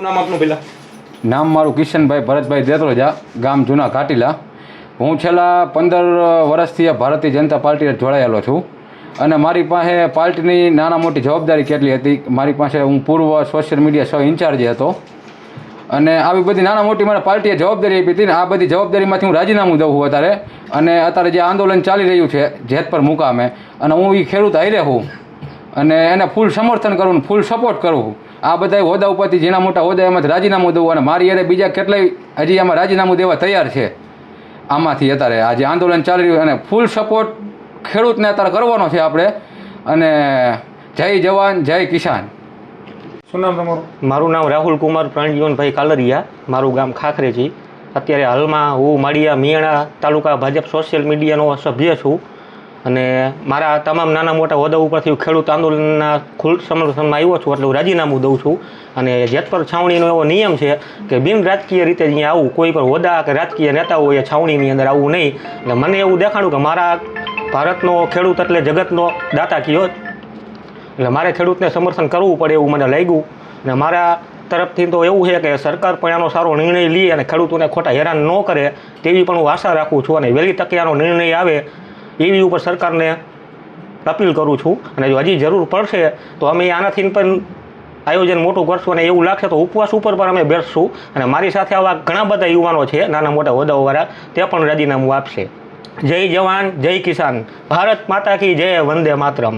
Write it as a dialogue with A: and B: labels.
A: શું નામ આપનું પહેલાં?
B: નામ મારું કિશનભાઈ ભરતભાઈ દેતરોજા, ગામ જૂના ઘાટીલા. હું છેલ્લા 15 વર્ષથી આ ભારતીય જનતા પાર્ટીએ જોડાયેલો છું અને મારી પાસે પાર્ટીની નાના મોટી જવાબદારી કેટલી હતી. મારી પાસે હું પૂર્વ સોશિયલ મીડિયા ઇન્ચાર્જ હતો અને આવી બધી નાના મોટી મને પાર્ટીએ જવાબદારી આપી હતી ને આ બધી જવાબદારીમાંથી હું રાજીનામું દઉં છું અત્યારે. અને અત્યારે જે આંદોલન ચાલી રહ્યું છે જેતપર મુકામે અને હું એ ખેડૂત હારે હું અને એને ફૂલ સમર્થન કરું ને ફૂલ સપોર્ટ કરું. આ બધા હોદ્દા ઉપરથી જેના મોટા હોદ્દા એમાંથી રાજીનામું દઉં અને મારી યારે બીજા કેટલાય હજી આમાં રાજીનામું દેવા તૈયાર છે. આમાંથી અત્યારે આ જે આંદોલન ચાલી રહ્યું અને ફૂલ સપોર્ટ ખેડૂતને અત્યારે કરવાનો છે આપણે. અને જય જવાન જય કિસાન.
A: શું નામ તમારું?
C: મારું નામ રાહુલ કુમાર પ્રાણજીવનભાઈ કાલરિયા, મારું ગામ ખાખરેજી. અત્યારે હાલમાં હું માળિયા મિયાણા તાલુકા ભાજપ સોશિયલ મીડિયાનો સભ્ય છું અને મારા તમામ નાના મોટા હોદ્દા ઉપરથી ખેડૂત આંદોલનના ખુલ્લ સમર્થનમાં આવ્યો છું એટલે હું રાજીનામું દઉં છું. અને જેતપર છાવણીનો એવો નિયમ છે કે બિન રાજકીય રીતે અહીંયા આવું, કોઈ પણ હોદ્દા કે રાજકીય નેતાઓ એ છાવણીની અંદર આવવું નહીં. એટલે મને એવું દેખાડું કે મારા ભારતનો ખેડૂત એટલે જગતનો દાતા કયો, એટલે મારે ખેડૂતને સમર્થન કરવું પડે એવું મને લાગ્યું. અને મારા તરફથી તો એવું છે કે સરકાર પણ આનો સારો નિર્ણય લે અને ખેડૂતોને ખોટા હેરાન ન કરે તેવી પણ હું આશા રાખું છું. અને વહેલી તકે આનો નિર્ણય આવે એવી ઉપર સરકારને અપીલ કરું છું. અને જો હજી જરૂર પડશે તો અમે આનાથી પણ આયોજન મોટું કરશું અને એવું લાગશે તો ઉપવાસ ઉપર પણ અમે બેસશું. અને મારી સાથે આવા ઘણા બધા યુવાનો છે નાના મોટા હોદ્દાઓવાળા, તે પણ રાજીનામું આપશે. જય જવાન જય કિસાન, ભારત માતા કી જય, વંદે માતરમ.